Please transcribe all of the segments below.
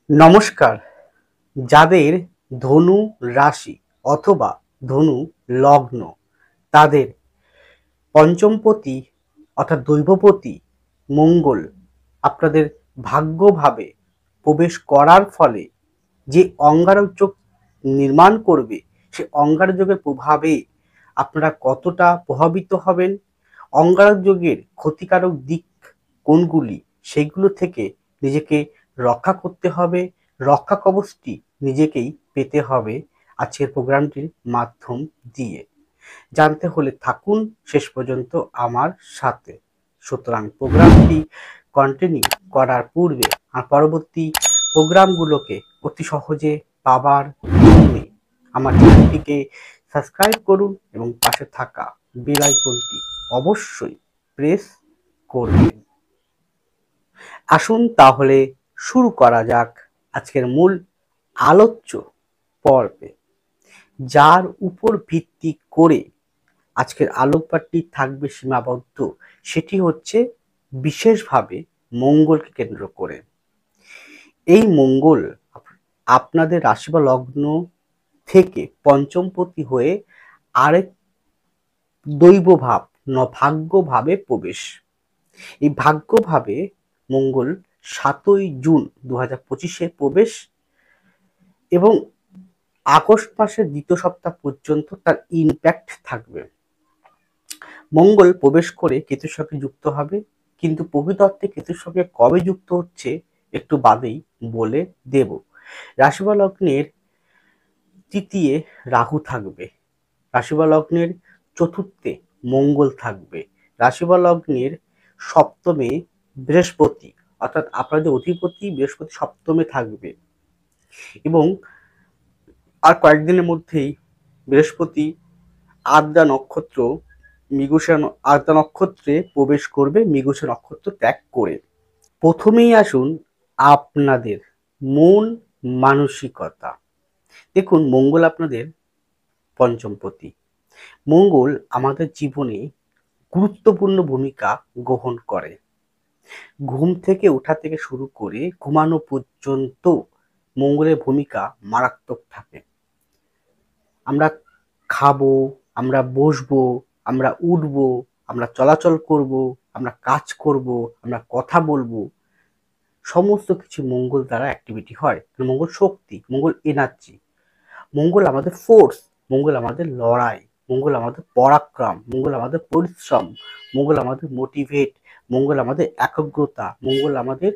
নমস্কার। যাদের ধনু রাশি অথবা ধনু লগ্ন, তাদের পঞ্চমপতি অর্থাৎ দৈবপতি মঙ্গল আপনাদের ভাগ্যভাবে প্রবেশ করার ফলে যে অঙ্গারক যোগ নির্মাণ করবে, সে অঙ্গারক যোগের প্রভাবে আপনারা কতটা প্রভাবিত হবেন, অঙ্গারক যোগের ক্ষতিকারক দিক কোনগুলি, সেইগুলো থেকে নিজেকে রক্ষা করতে হবে। রক্ষা কবচটি নিজেকেই পেতে হবে আজকের প্রোগ্রামটির মাধ্যম দিয়ে। জানতে হলে থাকুন শেষ পর্যন্ত আমার সাথে। সুতরাং প্রোগ্রামটি কন্টিনিউ করার পূর্বে আর পরবর্তী প্রোগ্রামগুলোকে অতি সহজে পাবার জন্য আমার চ্যানেলটিকে সাবস্ক্রাইব করুন এবং পাশে থাকা বেল আইকনটি অবশ্যই প্রেস করবেন। আসুন তাহলে শুরু করা যাক আজকের মূল আলোচ্য পর্বে, যার উপর ভিত্তি করে আজকের আলোকপাতটি থাকবে সীমাবদ্ধ। সেটি হচ্ছে বিশেষভাবে মঙ্গলকে কেন্দ্র করে। এই মঙ্গল আপনাদের রাশি বা লগ্ন থেকে পঞ্চমপতি হয়ে আরেক দৈব ভাব ভাগ্যভাবে প্রবেশ। এই ভাগ্যভাবে মঙ্গল 7ই জুন 2025-এ প্রবেশ এবং আগস্ট মাসের দ্বিতীয় সপ্তাহ পর্যন্ত তার ইম্প্যাক্ট থাকবে। মঙ্গল প্রবেশ করে কেতুর সঙ্গে যুক্ত হবে, কিন্তু প্রকৃত অর্থে কেতুর সঙ্গে কবে যুক্ত হচ্ছে একটু বাদেই বলে দেব। রাশি বা লগ্নের তৃতীয়ে রাহু থাকবে, রাশি বা লগ্নের চতুর্থে মঙ্গল থাকবে, রাশি বা লগ্নের সপ্তমে বৃহস্পতি অর্থাৎ আপনাদের অধিপতি বৃহস্পতি সপ্তমে থাকবে এবং আর কয়েকদিনের মধ্যেই বৃহস্পতি আদ্রা নক্ষত্র আদ্রা নক্ষত্রে প্রবেশ করবে, মৃগশিরা নক্ষত্র ত্যাগ করে। প্রথমেই আসুন আপনাদের মন মানসিকতা। দেখুন, মঙ্গল আপনাদের পঞ্চমপতি। মঙ্গল আমাদের জীবনে গুরুত্বপূর্ণ ভূমিকা গ্রহণ করে। ঘুম থেকে ওঠা থেকে শুরু করে ঘুমানো পর্যন্ত মঙ্গলের ভূমিকা মারাত্মক থাকে। আমরা খাবো, আমরা বসবো, আমরা উঠবো, আমরা চলাচল করব, আমরা কাজ করব, আমরা কথা বলবো, সমস্ত কিছু মঙ্গল দ্বারা অ্যাক্টিভিটি হয়। মঙ্গল শক্তি, মঙ্গল এনার্জি, মঙ্গল আমাদের ফোর্স, মঙ্গল আমাদের লড়াই, মঙ্গল আমাদের পরাক্রম, মঙ্গল আমাদের পরিশ্রম, মঙ্গল আমাদের মোটিভেট, মঙ্গল আমাদের একাগ্রতা, মঙ্গল আমাদের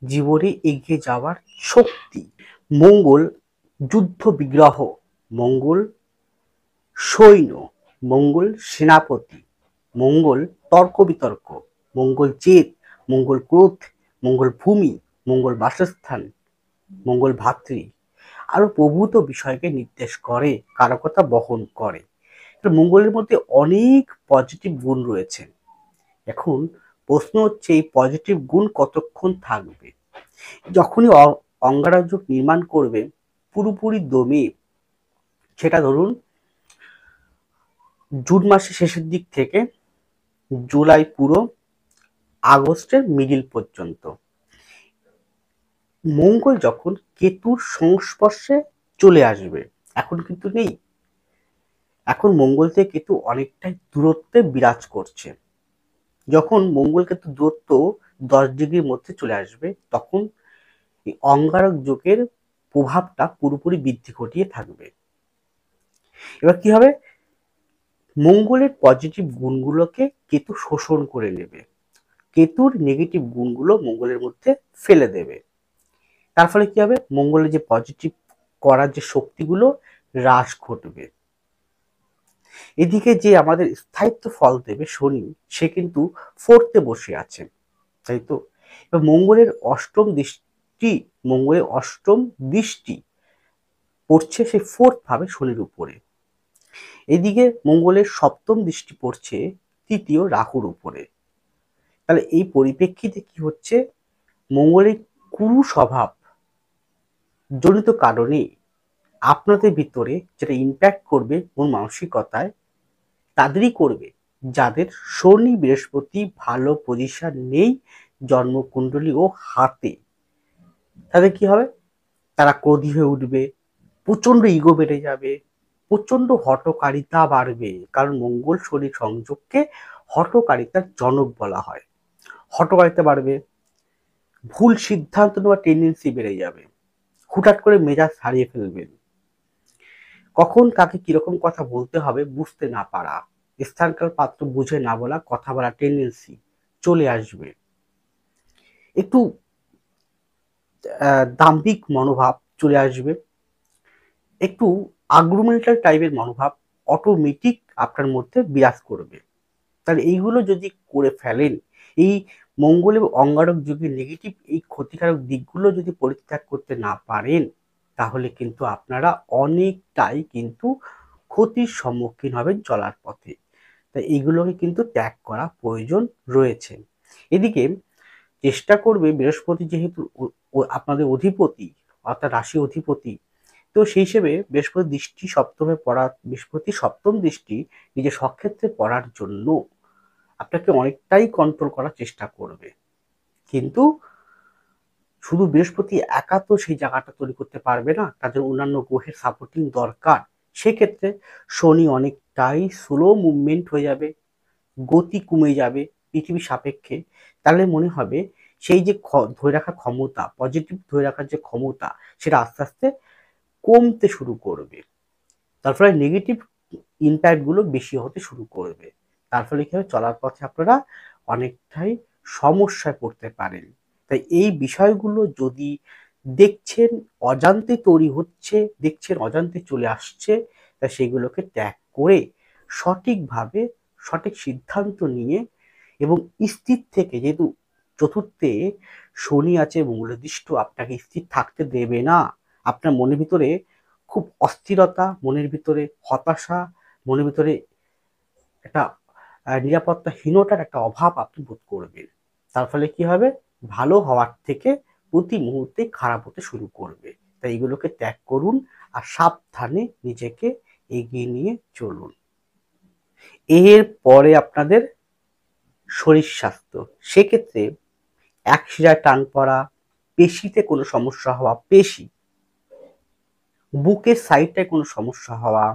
জীবনে এগিয়ে যাওয়ার শক্তি। মঙ্গল যুদ্ধ বিগ্রহ, মঙ্গল সৈন্য, মঙ্গল সেনাপতি, মঙ্গল তর্ক বিতর্ক, মঙ্গল জেদ, মঙ্গল ক্রোধ, মঙ্গল ভূমি, মঙ্গল বাসস্থান, মঙ্গল ভাতৃ, আরো প্রভূত বিষয়কে নির্দেশ করে, কারকতা বহন করে। মঙ্গলের মধ্যে অনেক পজিটিভ গুণ রয়েছে। এখন প্রশ্ন হচ্ছে, এই পজিটিভ গুণ কতক্ষণ থাকবে? যখনই অঙ্গারক যোগ নির্মাণ করবে পুরোপুরি দমে, সেটা ধরুন জুন মাসের শেষের দিক থেকে জুলাই পুরো আগস্টের মিডিল পর্যন্ত, মঙ্গল যখন কেতুর সংস্পর্শে চলে আসবে, এখন কিন্তু নেই, এখন মঙ্গল থেকে কেতু অনেকটাই দূরত্বে বিরাজ করছে। যখন মঙ্গল কেতু দূরত্ব 10 ডিগ্রির মধ্যে চলে আসবে, তখন এই অঙ্গারক যোগের প্রভাবটা পুরোপুরি বৃদ্ধি ঘটিয়ে থাকবে। এবার কি হবে? মঙ্গলের পজিটিভ গুণগুলোকে কেতু শোষণ করে নেবে, কেতুর নেগেটিভ গুণগুলো মঙ্গলের মধ্যে ফেলে দেবে। তার ফলে কি হবে? মঙ্গলের যে পজিটিভ করার যে শক্তিগুলো হ্রাস ঘটবে। এদিকে যে আমাদের স্থায়িত্ব ফল দেবে শনি, সে কিন্তু ফোর্থে বসে আছে, তাই তো? এবার মঙ্গলের অষ্টম দৃষ্টি পড়ছে সেই ফোর্থ ভাবে শনির উপরে। এদিকে মঙ্গলের সপ্তম দৃষ্টি পড়ছে তৃতীয় রাহুর উপরে। তাহলে এই পরিপ্রেক্ষিতে কি হচ্ছে? মঙ্গলের কুরু স্বভাব জনিত কারণে আপনাদের ভিতরে যেটা ইম্প্যাক্ট করবে মন মানসিকতায়, তাদেরই করবে যাদের শনি বৃহস্পতি ভালো পজিশন নেই জন্মকুণ্ডলী ও হাতে। তাদের কি হবে? তারা ক্রোধী হয়ে উঠবে, প্রচন্ড ইগো বেড়ে যাবে, প্রচন্ড হঠকারিতা বাড়বে। কারণ মঙ্গল শনি সংযোগকে হঠকারিতার জনক বলা হয়। হঠকারিতা বাড়বে, ভুল সিদ্ধান্ত নেওয়ার টেন্ডেন্সি বেড়ে যাবে, হুটহাট করে মেজাজ হারিয়ে ফেলবেন, কখন কাকে কিরকম কথা বলতে হবে বুঝতে না পারা, স্থানকাল পাত্র বুঝে না বলা, কথা বলা টেন্ডেন্সি চলে আসবে, একটু দাম্ভিক মনোভাব চলে আসবে, একটু আর্গুমেন্টাল টাইপের মনোভাব অটোমেটিক আপনার মধ্যে বিরাজ করবে। তাহলে এইগুলো যদি করে ফেলেন, এই মঙ্গল এবং অঙ্গারক যুগের নেগেটিভ এই ক্ষতিকারক দিকগুলো যদি পরিত্যাগ করতে না পারেন, তাহলে কিন্তু আপনারা অনেকটাই কিন্তু ক্ষতির সম্মুখীন হবেন চলার পথে। তাই এইগুলোকে কিন্তু ত্যাগ করা প্রয়োজন রয়েছে। এদিকে চেষ্টা করবে, বৃহস্পতি যেহেতু আপনাদের অধিপতি অর্থাৎ রাশি অধিপতি, তো সেই হিসেবে বৃহস্পতি দৃষ্টি সপ্তমে পড়া, বৃহস্পতি সপ্তম দৃষ্টি নিজের স্বক্ষেত্রে পড়ার জন্য আপনাকে অনেকটাই কন্ট্রোল করার চেষ্টা করবে। কিন্তু শুধু বৃহস্পতি একা তো সেই জায়গাটা তৈরি করতে পারবে না, তার জন্য অন্যান্য গ্রহের সাপোর্টিং দরকার। সেক্ষেত্রে শনি অনেকটাই স্লো মুভমেন্ট হয়ে যাবে, গতি কমে যাবে পৃথিবীর সাপেক্ষে। তাহলে মনে হবে সেই যে ধরে রাখার ক্ষমতা, পজিটিভ ধরে রাখার যে ক্ষমতা, সেটা আস্তে আস্তে কমতে শুরু করবে। তার ফলে নেগেটিভ ইম্প্যাক্ট গুলো বেশি হতে শুরু করবে। তার ফলে কি হবে, চলার পথে আপনারা অনেকটাই সমস্যায় পড়তে পারেন। তাই এই বিষয়গুলো যদি দেখছেন অজান্তে তৈরি হচ্ছে, দেখছেন অজান্তে চলে আসছে, তা সেগুলোকে ত্যাগ করে সঠিকভাবে সঠিক সিদ্ধান্ত নিয়ে এবং স্থির থেকে, যেহেতু চতুর্থে শনি আছে মঙ্গলের দৃষ্টি আপনাকে স্থির থাকতে দেবে না, আপনার মনের ভিতরে খুব অস্থিরতা, মনের ভিতরে হতাশা, মনের ভিতরে একটা নিরাপত্তাহীনতার একটা অভাব আপনি বোধ করবেন। তার ফলে কি হবে, ভালো হওয়ার থেকে প্রতি মুহূর্তে খারাপ হতে শুরু করবে। তাই এগুলোকে ত্যাগ করুন আর সাবধানে নিজেকে এগিয়ে নিয়ে চলুন। এর পরে আপনাদের শরীর স্বাস্থ্য, সেক্ষেত্রে এক শিরায় টান পড়া, পেশিতে কোনো সমস্যা হওয়া, পেশি বুকের সাইডটায় কোনো সমস্যা হওয়া,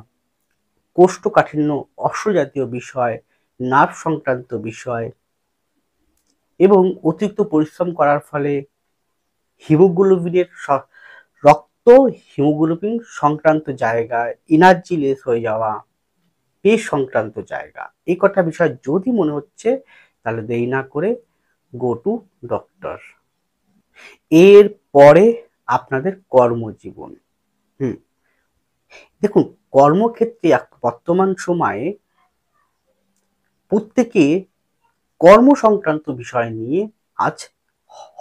কোষ্ঠকাঠিন্য, অশ্বজাতীয় বিষয়, নার্ভ সংক্রান্ত বিষয় এবং অতিরিক্ত পরিশ্রম করার ফলে হিমোগ্লোবিনের রক্ত হিমোগ্লোবিন সংক্রান্ত জায়গায় এনার্জি লেস হয়ে যাওয়া, পেশ সংক্রান্ত জায়গা, এই কটা বিষয় যদি মনে হচ্ছে, তাহলে দেরি না করে গো টু ডক্টর। এর পরে আপনাদের কর্মজীবন। দেখুন, কর্মক্ষেত্রে বর্তমান সময়ে প্রত্যেকে কর্ম সংক্রান্ত বিষয় নিয়ে আজ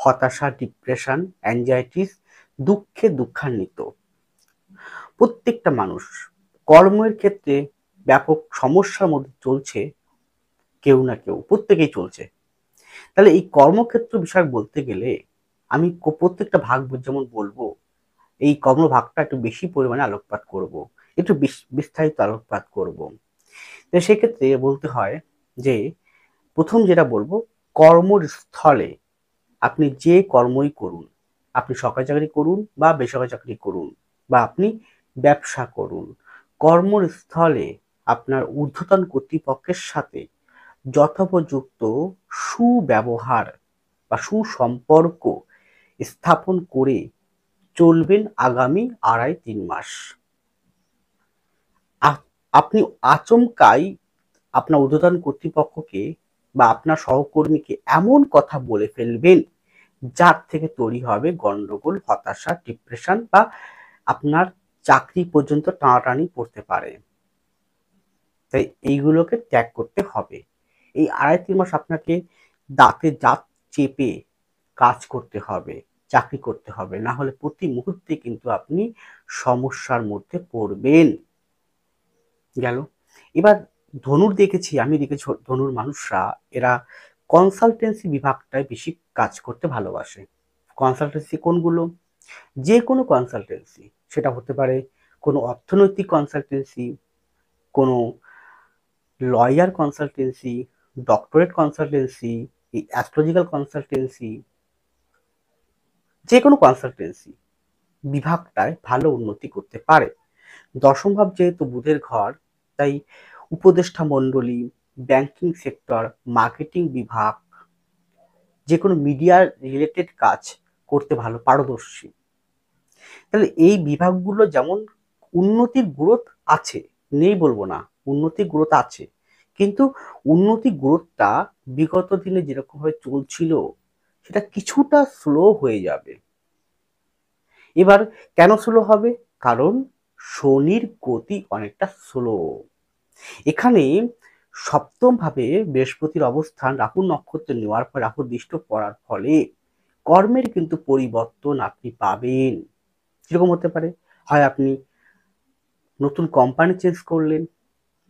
হতাশা, ডিপ্রেশন, অ্যাংজাইটিস, দুঃখান্বিত। প্রত্যেকটা মানুষ কর্মের ক্ষেত্রে ব্যাপক সমস্যার মধ্যে চলছে, কেউ না কেউ, প্রত্যেকেই চলছে। তাহলে এই কর্মক্ষেত্র বিষয় বলতে গেলে আমি প্রত্যেকটা ভাগ যেমন বলবো, এই কর্মভাগটা একটু বেশি পরিমাণে আলোকপাত করব, একটু বিস্তারিত আলোকপাত করব। তো সেক্ষেত্রে বলতে হয় যে প্রথম যেটা বলবো, কর্মস্থলে আপনি যে কর্মই করুন, আপনি সরকারি চাকরি করুন বা বেসরকারি চাকরি করুন বা আপনি ব্যবসা করুন, কর্মস্থলে আপনার ঊর্ধ্বতন কর্তৃপক্ষের সাথে যথোপযুক্ত সুব্যবহার বা সুসম্পর্ক স্থাপন করে চলবেন আগামী 2.5-3 মাস। আপনি আচমকাই আপনার ঊর্ধ্বতন কর্তৃপক্ষকে বা আপনার সহকর্মীকে এমন কথা বলে ফেলবেন, যার থেকে তৈরি হবে গন্ডগোল, হতাশা, ডিপ্রেশন বা আপনার চাকরি পর্যন্ত টানাটানি পড়তে পারে। তাই এইগুলোকে ত্যাগ করতে হবে। এই 2.5-3 মাস আপনাকে দাঁতে দাঁত চেপে কাজ করতে হবে, চাকরি করতে হবে, না হলে প্রতি মুহূর্তে কিন্তু আপনি সমস্যার মধ্যে পড়বেন। গেল। এবার আমি দেখেছি ধনুর মানুষরা, এরা কনসালটেন্সি বিভাগটায় বেশি কাজ করতে ভালোবাসে। কনসালটেন্সি কোনগুলো? যে কোনো কনসালটেন্সি, সেটা হতে পারে কোনো অর্থনৈতিক কনসালটেন্সি, কোনো lawyer consultancy, doctorate consultancy, astrological consultancy, যে কোনো কনসালটেন্সি বিভাগটায় ভালো উন্নতি করতে পারে। দশম ভাব যেহেতু বুধের ঘর, তাই উপদেষ্টা মণ্ডলী, ব্যাংকিং সেক্টর, মার্কেটিং বিভাগ, যে কোনো মিডিয়া রিলেটেড কাজ করতে ভালো পারদর্শী। তাহলে এই বিভাগগুলো যেমন উন্নতির গ্রোথ আছে, নেই বলবো না, উন্নতির গ্রোথ আছে, কিন্তু উন্নতির গ্রোথটা বিগত দিনে যেরকম ভাবে চলছিল সেটা কিছুটা স্লো হয়ে যাবে। এবার কেন স্লো হবে? কারণ শনির গতি অনেকটা স্লো। এখানে সপ্তম ভাবে বৃহস্পতির অবস্থান রাহু নক্ষত্রে নেওয়ার পর, রাহু দৃষ্ট পড়ার ফলে কর্মের কিন্তু পরিবর্তন আপনি পাবেন। কিরকম হতে পারে? হয় আপনি নতুন কোম্পানি চেঞ্জ করলেন,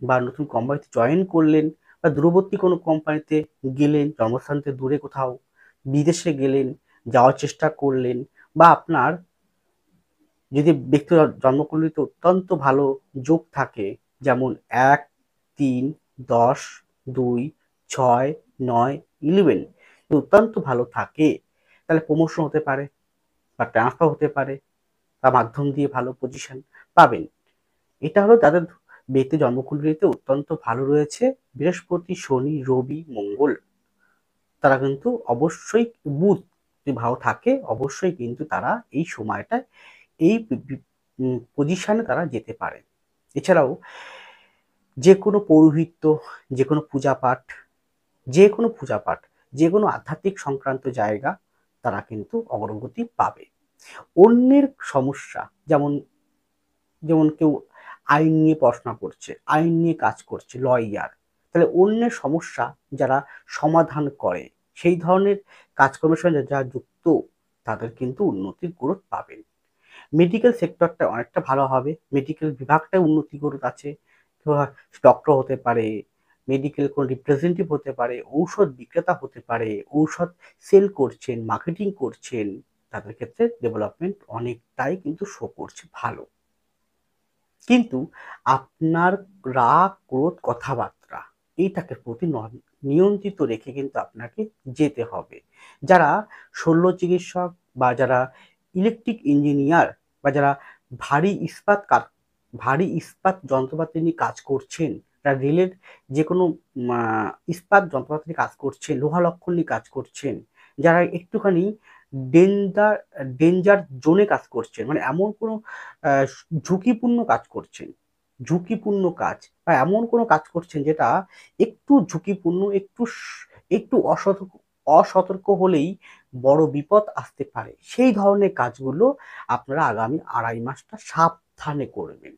বা নতুন কোম্পানিতে জয়েন করলেন, বা দূরবর্তী কোনো কোম্পানিতে গেলেন, জন্মস্থান থেকে দূরে কোথাও বিদেশে গেলেন, যাওয়ার চেষ্টা করলেন, বা আপনার যদি ব্যক্তি জন্মকুণ্ডলিতে অত্যন্ত ভালো যোগ থাকে, যেমন 1, 3, 10, 2, 6, 9, 11 অত্যন্ত ভালো থাকে, তাহলে প্রমোশন হতে পারে বা ট্রান্সফার হতে পারে, তার মাধ্যম দিয়ে ভালো পজিশন পাবেন। এটা হলো তাদের ব্যক্তি জন্মকুণ্ডলিতে অত্যন্ত ভালো রয়েছে বৃহস্পতি, শনি, রবি, মঙ্গল। তারা কিন্তু অবশ্যই, বুধ যদি ভালো থাকে অবশ্যই কিন্তু তারা এই সময়টায় এই পজিশনে তারা যেতে পারে। এছাড়াও যে কোনো পৌরোহিত্য, যে কোনো পূজা পাঠ, যে কোনো পূজা পাঠ, যে কোনো আধ্যাত্মিক সংক্রান্ত জায়গা তারা কিন্তু অগ্রগতি পাবে। অন্যের সমস্যা, যেমন যেমন কেউ আইন নিয়ে পড়াশোনা করছে, আইন নিয়ে কাজ করছে, লয়ার, তাহলে অন্যের সমস্যা যারা সমাধান করে, সেই ধরনের কাজকর্মের সঙ্গে যারা যুক্ত, তাদের কিন্তু উন্নতির গ্রোথ পাবেন। মেডিকেল সেক্টরটা অনেকটা ভালো হবে, মেডিকেল বিভাগটায় উন্নতি গ্রোথ আছে। ডক্টর হতে পারে, মেডিকেল কোন রিপ্রেজেন্টেটিভ হতে পারে, ঔষধ বিক্রেতা হতে পারে, ঔষধ সেল করছেন, মার্কেটিং করছেন, তাদের ক্ষেত্রে ডেভেলপমেন্ট অনেকটাই কিন্তু শো করছে ভালো। কিন্তু আপনার রাগ, ক্রোধ, কথাবার্তা এইটাকে প্রতি নিয়ন্ত্রিত রেখে কিন্তু আপনাকে যেতে হবে। যারা শল্য চিকিৎসক, বা যারা ইলেকট্রিক ইঞ্জিনিয়ার, বা যারা ভারী ইস্পাত ভারী ইস্পাত যন্ত্রপাতি নিয়ে কাজ করছেন, যারা রেলের যে কোনো ইস্পাত যন্ত্রপাতি নিয়ে কাজ করছেন, লোহা লক্কর নিয়ে কাজ করছেন, যারা একটুখানি ডেঞ্জার ডেঞ্জার জোনে কাজ করছেন, মানে এমন কোনো আহ, ঝুঁকিপূর্ণ কাজ করছেন, ঝুঁকিপূর্ণ কাজ বা এমন কোনো কাজ করছেন যেটা একটু ঝুঁকিপূর্ণ, একটু অসতর্ক, অসতর্ক হলেই বড় বিপদ আসতে পারে, সেই ধরনের কাজগুলো আপনারা আগামী 2.5 মাসটা সাবধানে করবেন।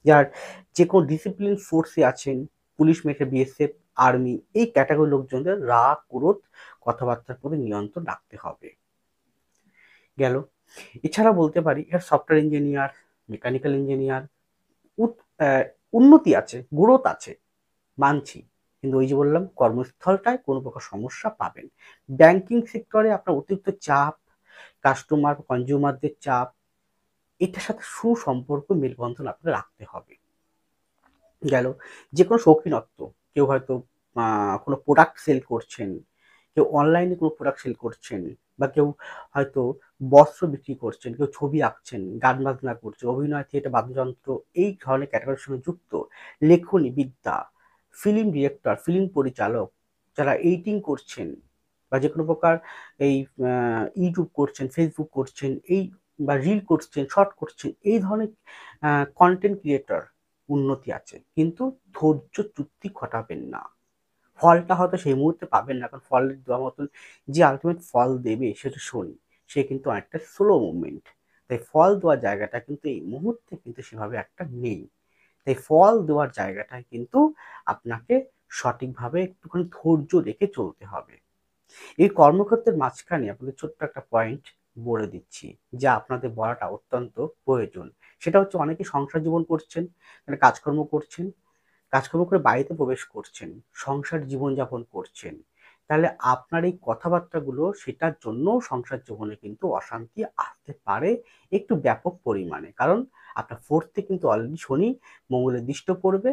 যার যে কোনো ডিসিপ্লিন ফোর্সে আছেন, পুলিশ, মিলিটারি, বিএসএফ, আর্মি, এই ক্যাটাগরি লোকজনদের রাগ, ক্রোধ, কথাবার্তার প্রতি নিয়ন্ত্রণ রাখতে হবে। গেল। এছাড়া বলতে পারি এর সফটওয়্যার ইঞ্জিনিয়ার, মেকানিক্যাল ইঞ্জিনিয়ার, উন্নতি আছে, গ্রোথ আছে, মানছি, কিন্তু ওই যে বললাম কর্মস্থলটায় কোনো প্রকার সমস্যা পাবেন। ব্যাংকিং সেক্টরে আপনার অতিরিক্ত চাপ, কাস্টমার কনজিউমারদের চাপ, এটার সাথে সুসম্পর্ক, মেলবন্ধন আপনার রাখতে হবে। গেল। যে কোনো শৌখিনত্ব, কেউ হয়তো কোনো প্রোডাক্ট সেল করছেন, কেউ অনলাইনে কোনো প্রোডাক্ট সেল করছেন, বা কেউ হয়তো বস্ত্র বিক্রি করছেন, কেউ ছবি আঁকছেন, গান বাজনা করছে, অভিনয়, থিয়েটার, বাদ্যযন্ত্র, এই ধরনের ক্যাটাগরির সঙ্গে যুক্ত, লেখনী বিদ্যা, ফিল্ম ডিরেক্টর, ফিল্ম পরিচালক, যারা এডিটিং করছেন, বা যে কোনো প্রকার এই ইউটিউব করছেন, ফেসবুক করছেন, এই বা রিল করছেন, শর্ট করছেন, এই ধরনের কন্টেন্ট ক্রিয়েটর উন্নতি আছে, কিন্তু ধৈর্য চুক্তি ঘটাবেন না। ফলটা হয়তো সেই মুহূর্তে পাবেন না, কারণ ফলের দেওয়ার মতন যে আলটিমেট ফল দেবে সেটা শনি, সে কিন্তু অনেকটা স্লো মুভমেন্ট, তাই ফল দেওয়ার জায়গাটা কিন্তু এই মুহূর্তে কিন্তু সেভাবে একটা নেই। তাই ফল দেওয়ার জায়গাটায় কিন্তু আপনাকে সঠিকভাবে একটুখানি ধৈর্য রেখে চলতে হবে। এই কর্মক্ষেত্রের মাঝখানে আপনাদের ছোট্ট একটা পয়েন্ট বলে দিচ্ছি, যা আপনাদের বলাটা অত্যন্ত প্রয়োজন। সেটা হচ্ছে, অনেকে সংসার জীবন করছেন, মানে কাজকর্ম করছেন, কাজকর্ম করে বাড়িতে প্রবেশ করছেন, সংসার জীবনযাপন করছেন, তাহলে আপনার এই কথাবার্তাগুলো, সেটার জন্য সংসার জীবনে কিন্তু অশান্তি আসতে পারে একটু ব্যাপক পরিমাণে। কারণ আপনার ফোর্থে কিন্তু অলরেডি শনি মঙ্গলের দৃষ্ট পড়বে,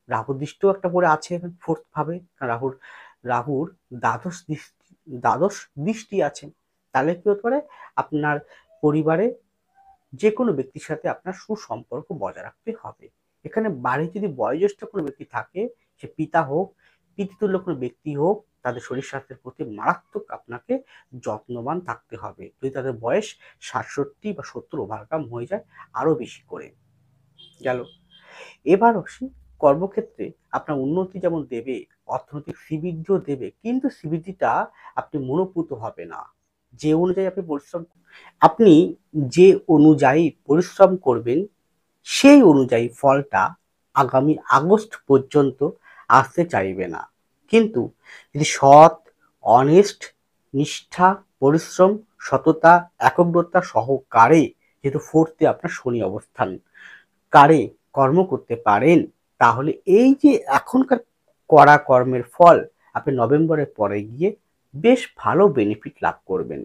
রাহুর দৃষ্টিও একটা পড়ে আছে ফোর্থ ভাবে, রাহুর দ্বাদশ দৃষ্টি আছে। তাহলে কি হতে পারে, আপনার পরিবারে যে কোনো ব্যক্তির সাথে আপনার সুসম্পর্ক বজায় রাখতে হবে। এখানে বাড়িতে যদি বয়োজ্যেষ্ঠ কোনো ব্যক্তি থাকে, সে পিতা হোক, পিতৃতুল্য কোনো ব্যক্তি হোক, তাদের শরীর স্বাস্থ্যের প্রতি মারাত্মক আপনাকে যত্নবান থাকতে হবে। যদি তাদের বয়স ৬৭ বা ৭০ ওভারকাম হয়ে যায়, আরো বেশি করে গেল। এবার আসি কর্মক্ষেত্রে আপনার উন্নতি যেমন দেবে, অর্থনৈতিক শ্রীবৃদ্ধিও দেবে, কিন্তু শ্রীবৃদ্ধিটা আপনি মনোপুত হবে না। যে অনুযায়ী আপনি যে অনুযায়ী পরিশ্রম করবেন, সেই অনুযায়ী ফলটা আগামী আগস্ট পর্যন্ত আসতে চাইবে না। কিন্তু যদি সৎ, অনেস্ট, নিষ্ঠা, পরিশ্রম, সততা, একগ্রতা সহকারে, যেহেতু ফোর্থে আপনার শনি অবস্থান, কারে কর্ম করতে পারেন, তাহলে এই যে এখনকার করা কর্মের ফল আপনি নভেম্বরের পরে গিয়ে বেশ ভালো বেনিফিট লাভ করবেন।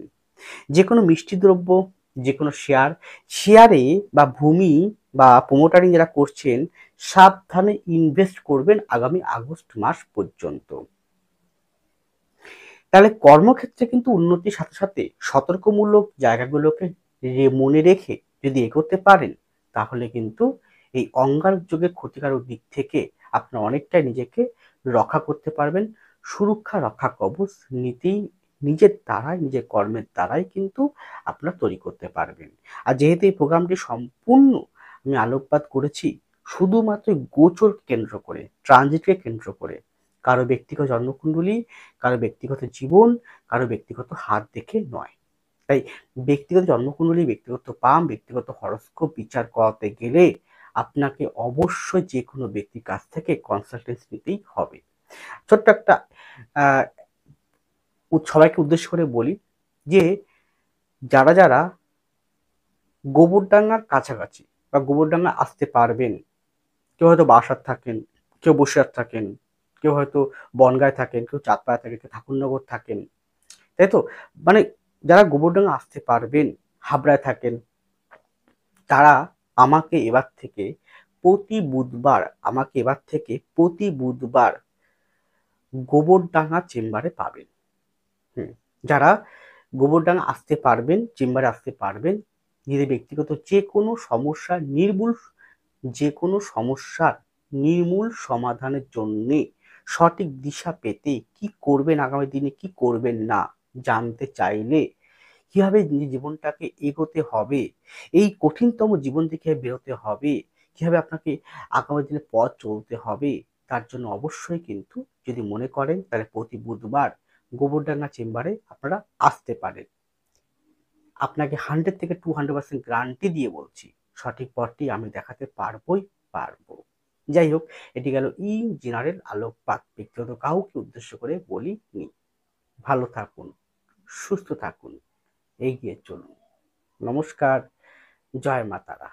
যে কোনো মিষ্টি দ্রব্য, যে কোনো শেয়ারে বা ভূমি বা প্রোমোটারিং যারা করছেন, সাবধানে ইনভেস্ট করবেন আগামী আগস্ট মাস পর্যন্ত। তাহলে কর্মক্ষেত্রে কিন্তু উন্নতির সাথে সাথে সতর্কমূলক জায়গাগুলোকে মনে রেখে যদি এগোতে পারেন, তাহলে কিন্তু এই অঙ্গারক যোগের ক্ষতিকারক দিক থেকে আপনার অনেকটাই নিজেকে রক্ষা করতে পারবেন। সুরক্ষা রক্ষা কবচ নিতেই নিজের দ্বারাই, নিজের কর্মের দ্বারাই কিন্তু আপনারা তৈরি করতে পারবেন। আর যেহেতু এই প্রোগ্রামটি সম্পূর্ণ আমি আলোকপাত করেছি শুধুমাত্র গোচর কেন্দ্র করে, ট্রানজিটকে কেন্দ্র করে, কারো ব্যক্তিগত জন্মকুণ্ডলী, কারো ব্যক্তিগত জীবন, কারো ব্যক্তিগত হাত দেখে নয়। তাই ব্যক্তিগত জন্মকুণ্ডলী, ব্যক্তিগত পাম, ব্যক্তিগত হরস্কোপ বিচার করাতে গেলে আপনাকে অবশ্যই যে কোনো ব্যক্তির কাছ থেকে কনসালটেন্সি নিতেই হবে। ছোট্ট একটা আহ সবাইকে উদ্দেশ্য করে বলি যে, যারা যারা গোবরডাঙ্গার কাছাকাছি বা গোবরডাঙ্গা আসতে পারবেন, কেউ হয়তো বারাসাত থাকেন, কেউ বসিরহাট থাকেন, কেউ হয়তো বনগাঁয় থাকেন, কেউ চাঁদপাড়া থাকেন, কেউ ঠাকুরনগর থাকেন, তাই তো? মানে যারা গোবরডাঙ্গা আসতে পারবেন, হাবড়ায় থাকেন, তারা আমাকে এবার থেকে প্রতি বুধবার গোবরডাঙ্গা চেম্বারে পাবেন। যারা গোবরডাঙ্গা আসতে পারবেন, চেম্বারে আসতে পারবেন, নিজেদের ব্যক্তিগত যে কোনো সমস্যার নির্মূল সমাধানের জন্যে, সঠিক দিশা পেতে, কি করবেন আগামী দিনে, কি করবেন না জানতে চাইলে, কিভাবে নিজের জীবনটাকে এগোতে হবে, এই কঠিনতম জীবন থেকে বেরোতে হবে, কিভাবে আপনাকে আগামী দিনে পথ চলতে হবে, তার জন্য অবশ্যই কিন্তু যদি মনে করেন, তাহলে প্রতি বুধবার গোবরডাঙ্গা চেম্বারে আপনারা আসতে পারেন। আপনাকে 100 থেকে 200% গ্যারান্টি দিয়ে বলছি, সঠিক পথটি আমি দেখাতে পারবো। যাই হোক, এটি গেল ইন জেনারেল আলোকপাত, ব্যক্তিগত কাউকে উদ্দেশ্য করে বলিনি। ভালো থাকুন, সুস্থ থাকুন, এগিয়ে চলুন। নমস্কার, জয় মা তারা।